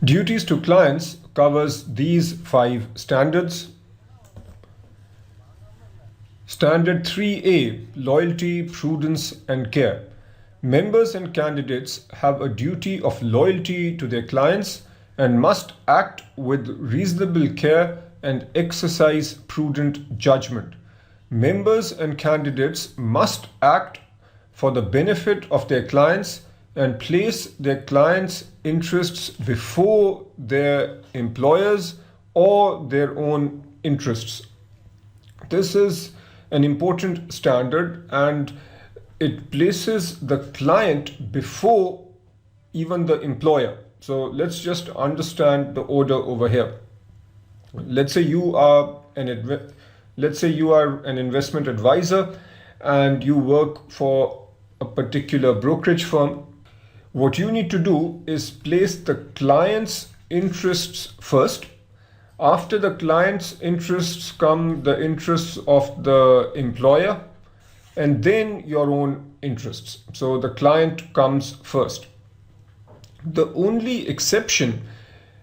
Duties to clients covers these 5 standards. Standard 3A, loyalty, prudence and care. Members and candidates have a duty of loyalty to their clients and must act with reasonable care and exercise prudent judgment. Members and candidates must act for the benefit of their clients and place their clients' interests before their employers or their own interests. This is an important standard and it places the client before even the employer. So let's just understand the order over here. Let's say you are an investment advisor and you work for a particular brokerage firm. What you need to do is place the client's interests first. After the client's interests come the interests of the employer and then your own interests. So the client comes first. The only exception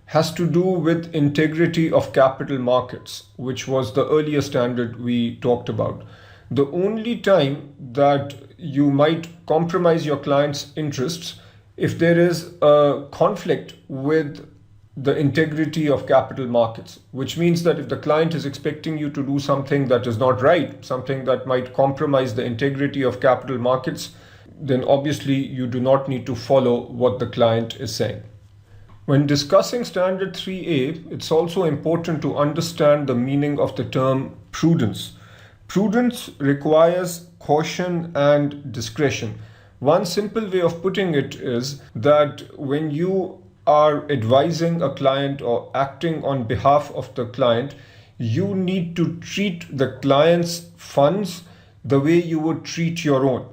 has to do with integrity of capital markets, which was the earlier standard we talked about. The only time that you might compromise your client's interests if there is a conflict with the integrity of capital markets, which means that if the client is expecting you to do something that is not right, something that might compromise the integrity of capital markets, then obviously you do not need to follow what the client is saying. When discussing standard 3A, it's also important to understand the meaning of the term prudence. Prudence requires caution and discretion. One simple way of putting it is that when you are advising a client or acting on behalf of the client, you need to treat the client's funds the way you would treat your own.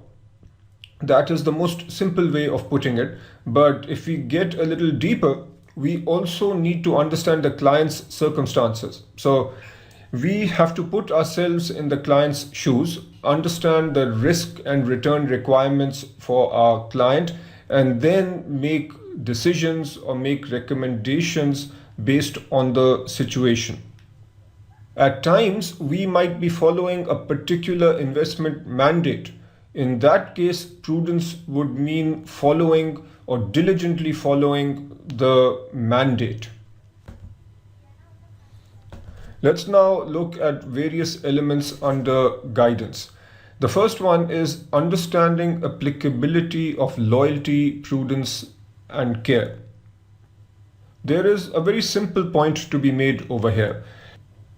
That is the most simple way of putting it. But if we get a little deeper, we also need to understand the client's circumstances. So we have to put ourselves in the client's shoes, understand the risk and return requirements for our client, and then make decisions or make recommendations based on the situation. At times, we might be following a particular investment mandate. In that case, prudence would mean following or diligently following the mandate. Let's now look at various elements under guidance. The first one is understanding applicability of loyalty, prudence, and care. There is a very simple point to be made over here.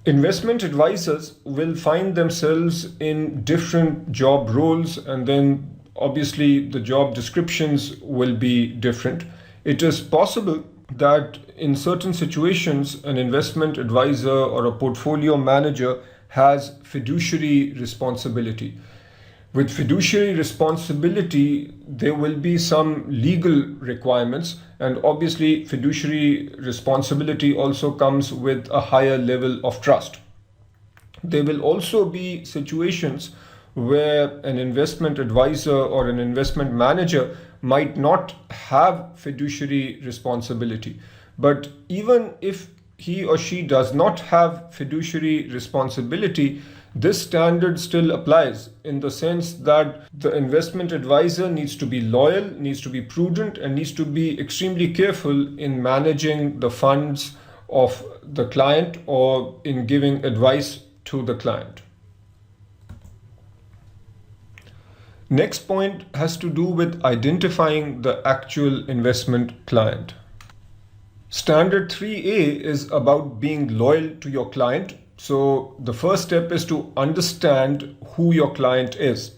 Investment advisors will find themselves in different job roles, and then obviously the job descriptions will be different. It is possible that in certain situations an investment advisor or a portfolio manager has fiduciary responsibility. With fiduciary responsibility, there will be some legal requirements, and obviously fiduciary responsibility also comes with a higher level of trust. There will also be situations where an investment advisor or an investment manager might not have fiduciary responsibility. But even if he or she does not have fiduciary responsibility, this standard still applies in the sense that the investment advisor needs to be loyal, needs to be prudent, and needs to be extremely careful in managing the funds of the client or in giving advice to the client. Next point has to do with identifying the actual investment client. Standard 3A is about being loyal to your client. So the first step is to understand who your client is.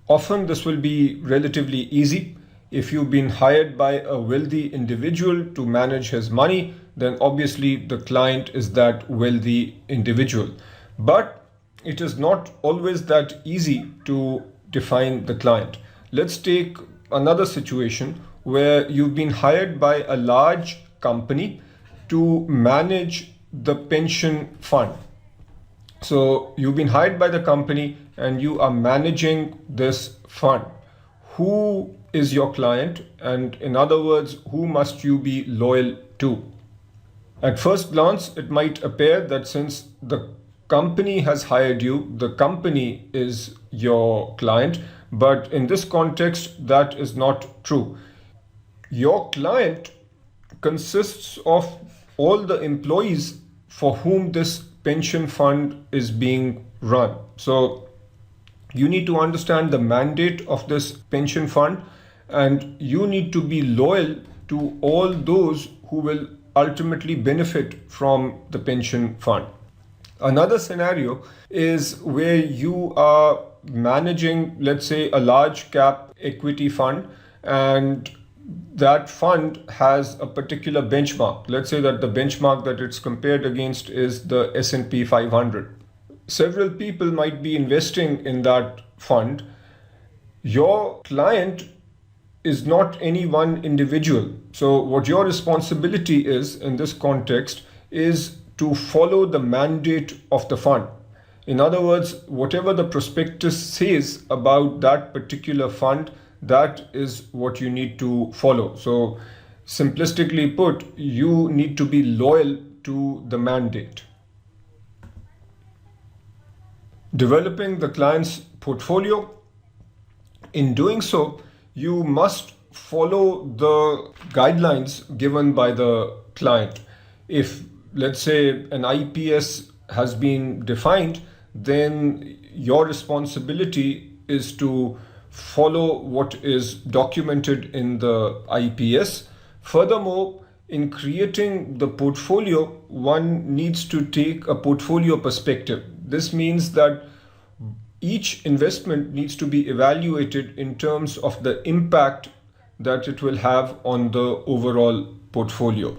Often this will be relatively easy. If you've been hired by a wealthy individual to manage his money, then obviously the client is that wealthy individual. But it is not always that easy to define the client. Let's take another situation where you've been hired by a large company to manage the pension fund. So you've been hired by the company and you are managing this fund. Who is your client, and in other words, who must you be loyal to? At first glance, it might appear that since the company has hired you, the company is your client, but in this context, that is not true. Your client consists of all the employees for whom this pension fund is being run. So you need to understand the mandate of this pension fund, and you need to be loyal to all those who will ultimately benefit from the pension fund. Another scenario is where you are managing, let's say, a large cap equity fund, and that fund has a particular benchmark. Let's say that the benchmark that it's compared against is the S&P 500. Several people might be investing in that fund. Your client is not any one individual. So what your responsibility is in this context is to follow the mandate of the fund. In other words, whatever the prospectus says about that particular fund, that is what you need to follow. So simplistically put, you need to be loyal to the mandate. Developing the client's portfolio. In doing so, you must follow the guidelines given by the client. If, let's say, an IPS has been defined, then your responsibility is to follow what is documented in the IPS. Furthermore, in creating the portfolio, one needs to take a portfolio perspective. This means that each investment needs to be evaluated in terms of the impact that it will have on the overall portfolio.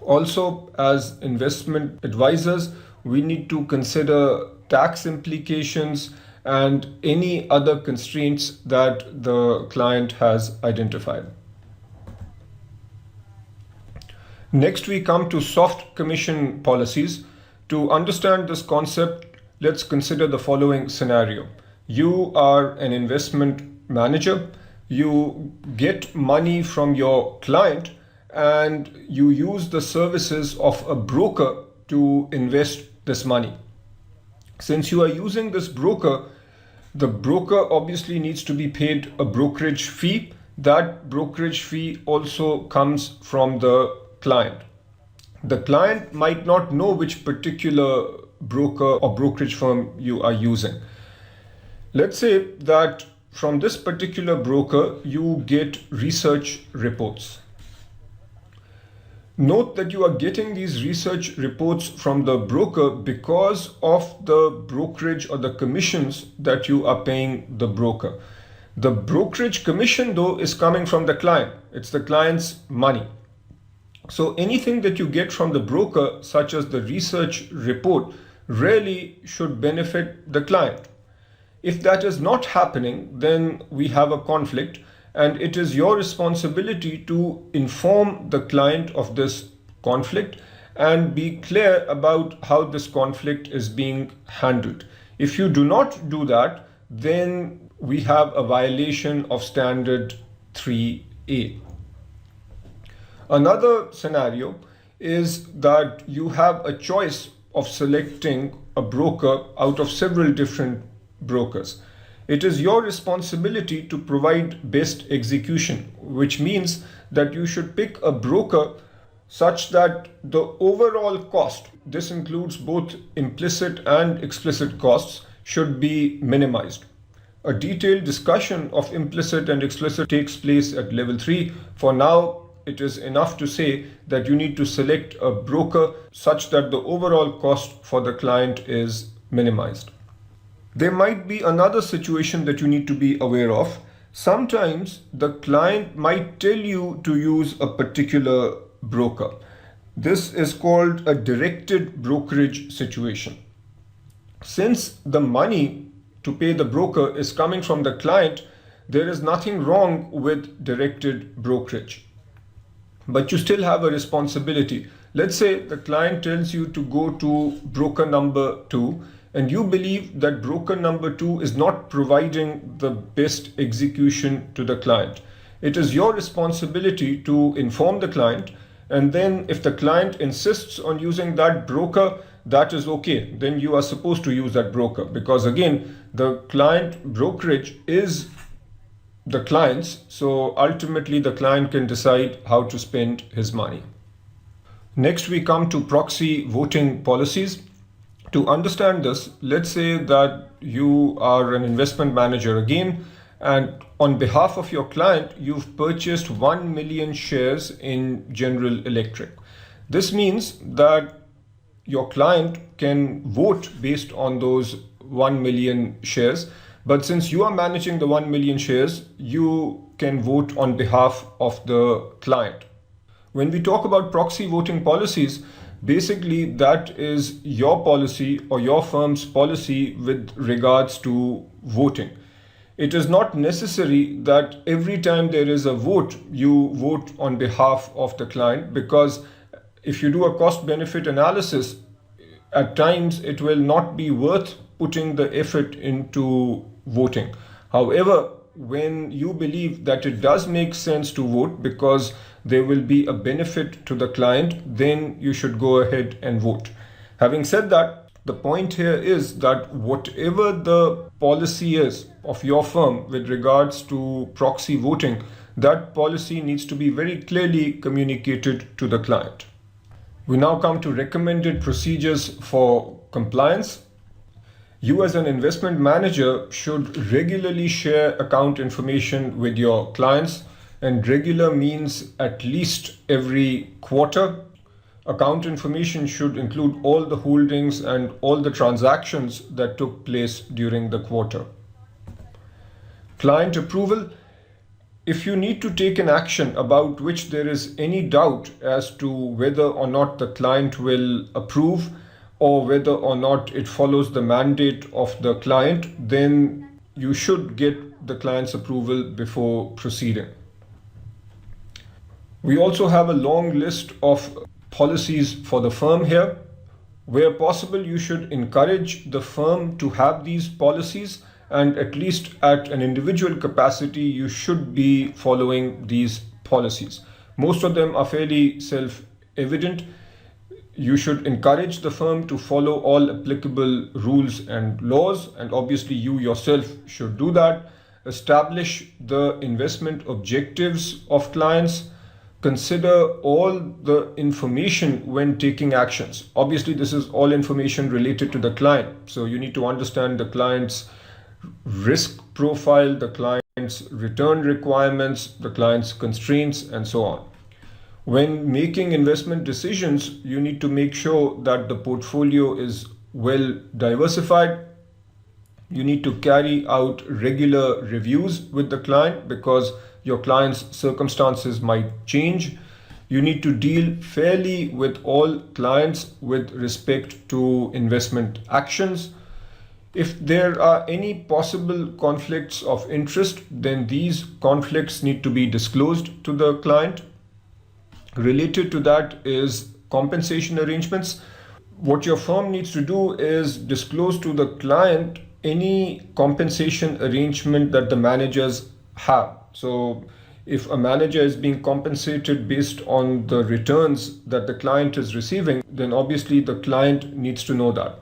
Also, as investment advisors, we need to consider tax implications and any other constraints that the client has identified. Next, we come to soft commission policies. To understand this concept, let's consider the following scenario. You are an investment manager. You get money from your client and you use the services of a broker to invest this money. Since you are using this broker, the broker obviously needs to be paid a brokerage fee. That brokerage fee also comes from the client. The client might not know which particular broker or brokerage firm you are using. Let's say that from this particular broker, you get research reports. Note that you are getting these research reports from the broker because of the brokerage or the commissions that you are paying the broker. The brokerage commission, though, is coming from the client. It's the client's money. So anything that you get from the broker, such as the research report, really should benefit the client. If that is not happening, then we have a conflict, and it is your responsibility to inform the client of this conflict and be clear about how this conflict is being handled. If you do not do that, then we have a violation of standard 3A. Another scenario is that you have a choice of selecting a broker out of several different brokers. It is your responsibility to provide best execution, which means that you should pick a broker such that the overall cost, this includes both implicit and explicit costs, should be minimized. A detailed discussion of implicit and explicit takes place at level 3. For now, it is enough to say that you need to select a broker such that the overall cost for the client is minimized. There might be another situation that you need to be aware of. Sometimes the client might tell you to use a particular broker. This is called a directed brokerage situation. Since the money to pay the broker is coming from the client, there is nothing wrong with directed brokerage. But you still have a responsibility. Let's say the client tells you to go to broker number 2 and you believe that broker number 2 is not providing the best execution to the client. It is your responsibility to inform the client, and then if the client insists on using that broker, that is okay. Then you are supposed to use that broker, because again, the client brokerage is the client's, so ultimately the client can decide how to spend his money. Next, we come to proxy voting policies. To understand this, let's say that you are an investment manager again, and on behalf of your client, you've purchased 1 million shares in General Electric. This means that your client can vote based on those 1 million shares. But since you are managing the 1 million shares, you can vote on behalf of the client. When we talk about proxy voting policies, basically that is your policy or your firm's policy with regards to voting. It is not necessary that every time there is a vote, you vote on behalf of the client, because if you do a cost-benefit analysis, at times it will not be worth putting the effort into voting. However, when you believe that it does make sense to vote because there will be a benefit to the client, then you should go ahead and vote. Having said that, the point here is that whatever the policy is of your firm with regards to proxy voting, that policy needs to be very clearly communicated to the client. We now come to recommended procedures for compliance. You as an investment manager should regularly share account information with your clients, and regular means at least every quarter. Account information should include all the holdings and all the transactions that took place during the quarter. Client approval. If you need to take an action about which there is any doubt as to whether or not the client will approve or whether or not it follows the mandate of the client, then you should get the client's approval before proceeding. We also have a long list of policies for the firm here. Where possible, you should encourage the firm to have these policies, and at least at an individual capacity, you should be following these policies. Most of them are fairly self-evident. You should encourage the firm to follow all applicable rules and laws, and obviously you yourself should do that. Establish the investment objectives of clients. Consider all the information when taking actions. Obviously, this is all information related to the client. So you need to understand the client's risk profile, the client's return requirements, the client's constraints, and so on. When making investment decisions, you need to make sure that the portfolio is well diversified. You need to carry out regular reviews with the client because your client's circumstances might change. You need to deal fairly with all clients with respect to investment actions. If there are any possible conflicts of interest, then these conflicts need to be disclosed to the client. Related to that is compensation arrangements. What your firm needs to do is disclose to the client any compensation arrangement that the managers have. So if a manager is being compensated based on the returns that the client is receiving, then obviously the client needs to know that.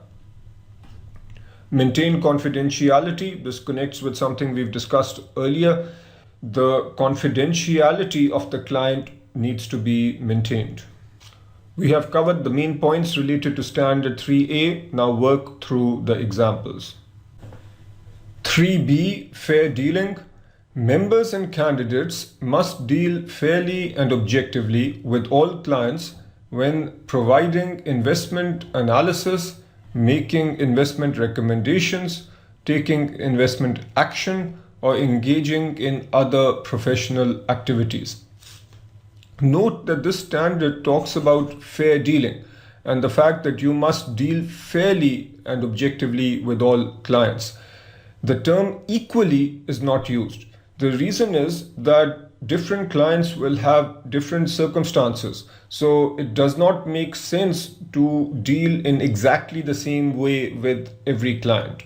Maintain confidentiality. This connects with something we've discussed earlier. The confidentiality of the client needs to be maintained. We have covered the main points related to Standard 3A. Now work through the examples. 3B, fair dealing. Members and candidates must deal fairly and objectively with all clients when providing investment analysis, making investment recommendations, taking investment action, or engaging in other professional activities. Note that this standard talks about fair dealing and the fact that you must deal fairly and objectively with all clients. The term equally is not used. The reason is that different clients will have different circumstances. So it does not make sense to deal in exactly the same way with every client.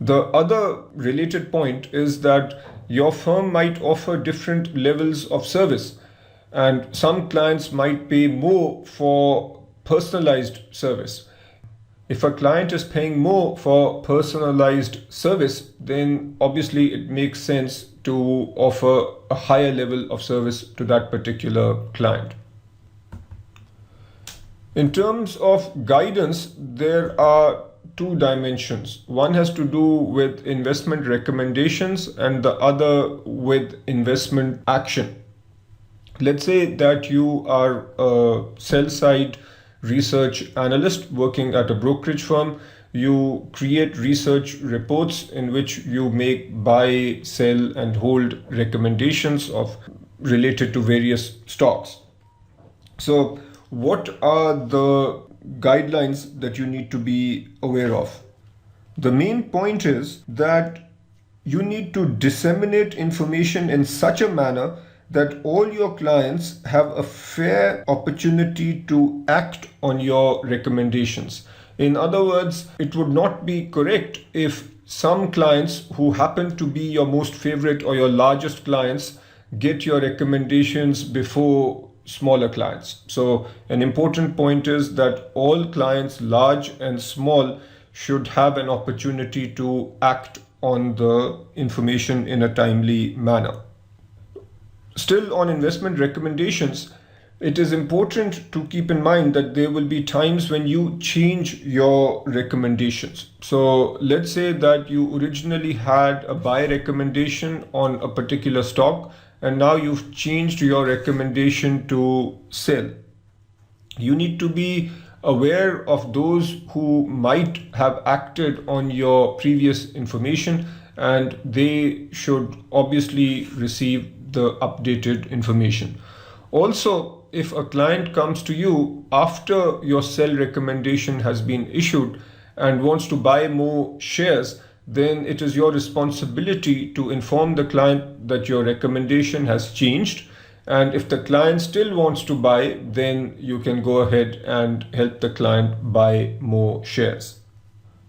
The other related point is that your firm might offer different levels of service, and some clients might pay more for personalized service. If a client is paying more for personalized service, then obviously it makes sense to offer a higher level of service to that particular client. In terms of guidance, there are two dimensions. One has to do with investment recommendations and the other with investment action. Let's say that you are a sell-side research analyst working at a brokerage firm. You create research reports in which you make buy, sell, and hold recommendations related to various stocks. So, what are the guidelines that you need to be aware of? The main point is that you need to disseminate information in such a manner that all your clients have a fair opportunity to act on your recommendations. In other words, it would not be correct if some clients who happen to be your most favorite or your largest clients get your recommendations before smaller clients. So an important point is that all clients, large and small, should have an opportunity to act on the information in a timely manner. Still, on investment recommendations, it is important to keep in mind that there will be times when you change your recommendations. So let's say that you originally had a buy recommendation on a particular stock and now you've changed your recommendation to sell. You need to be aware of those who might have acted on your previous information, and they should obviously receive the updated information. Also, if a client comes to you after your sell recommendation has been issued and wants to buy more shares, then it is your responsibility to inform the client that your recommendation has changed. And if the client still wants to buy, then you can go ahead and help the client buy more shares.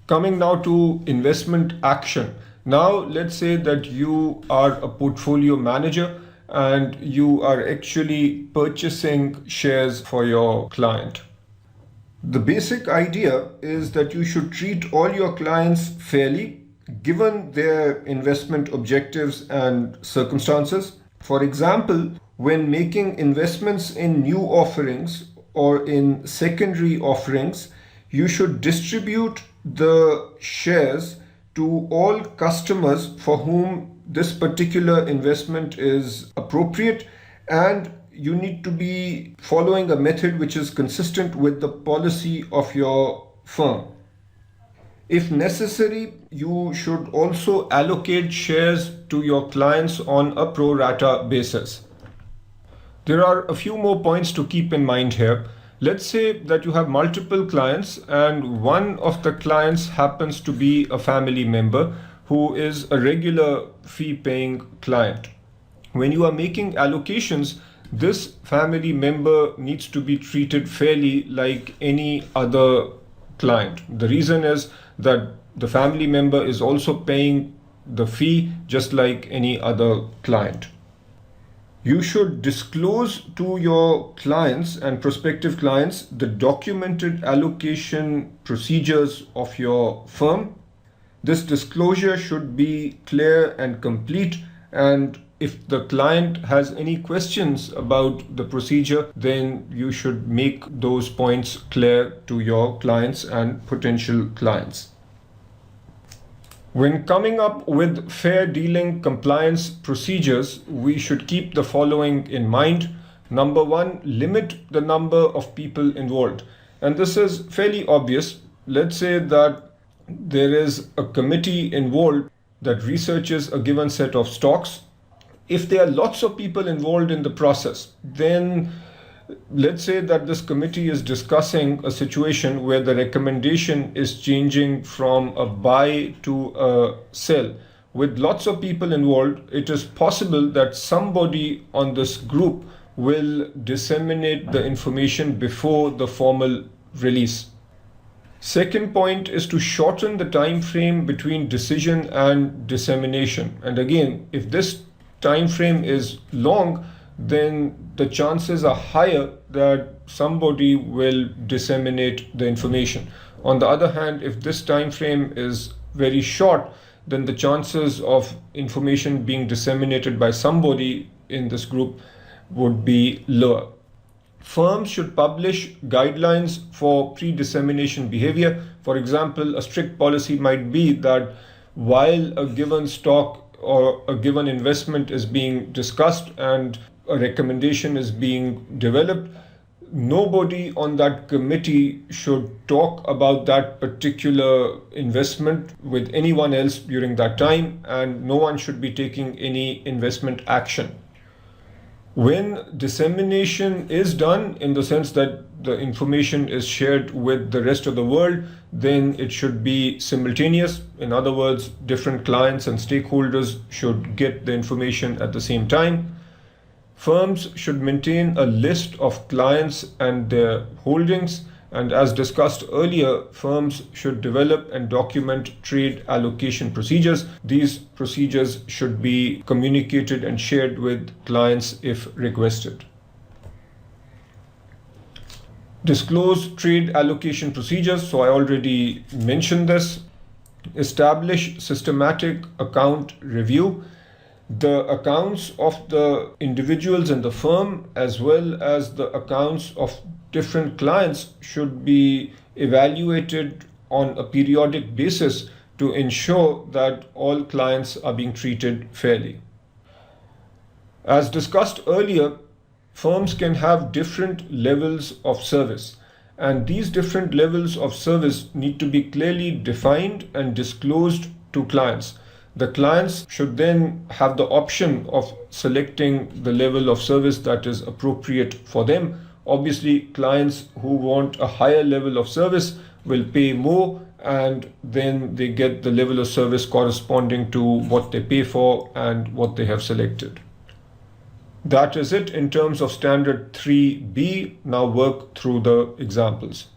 Coming now to investment action. Now, let's say that you are a portfolio manager and you are actually purchasing shares for your client. The basic idea is that you should treat all your clients fairly, given their investment objectives and circumstances. For example, when making investments in new offerings or in secondary offerings, you should distribute the shares to all customers for whom this particular investment is appropriate, and you need to be following a method which is consistent with the policy of your firm. If necessary, you should also allocate shares to your clients on a pro rata basis. There are a few more points to keep in mind here. Let's say that you have multiple clients and one of the clients happens to be a family member who is a regular fee-paying client. When you are making allocations, this family member needs to be treated fairly like any other client. The reason is that the family member is also paying the fee just like any other client. You should disclose to your clients and prospective clients the documented allocation procedures of your firm. This disclosure should be clear and complete, and if the client has any questions about the procedure, then you should make those points clear to your clients and potential clients. When coming up with fair dealing compliance procedures, we should keep the following in mind. Number one, limit the number of people involved. And this is fairly obvious. Let's say that there is a committee involved that researches a given set of stocks. If there are lots of people involved in the process, then let's say that this committee is discussing a situation where the recommendation is changing from a buy to a sell. with lots of people involved, it is possible that somebody on this group will disseminate the information before the formal release. Second point is to shorten the time frame between decision and dissemination. And again, if this time frame is long, then the chances are higher that somebody will disseminate the information. On the other hand, if this time frame is very short, then the chances of information being disseminated by somebody in this group would be lower. Firms should publish guidelines for pre-dissemination behavior. For example, a strict policy might be that while a given stock or a given investment is being discussed and a recommendation is being developed, nobody on that committee should talk about that particular investment with anyone else during that time, and no one should be taking any investment action. When dissemination is done, in the sense that the information is shared with the rest of the world, then it should be simultaneous. In other words, different clients and stakeholders should get the information at the same time. Firms should maintain a list of clients and their holdings. And as discussed earlier, firms should develop and document trade allocation procedures. These procedures should be communicated and shared with clients if requested. Disclose trade allocation procedures. So I already mentioned this. Establish systematic account review. The accounts of the individuals in the firm as well as the accounts of different clients should be evaluated on a periodic basis to ensure that all clients are being treated fairly. As discussed earlier, firms can have different levels of service, and these different levels of service need to be clearly defined and disclosed to clients. The clients should then have the option of selecting the level of service that is appropriate for them. Obviously, clients who want a higher level of service will pay more, and then they get the level of service corresponding to what they pay for and what they have selected. That is it in terms of standard 3B. Now work through the examples.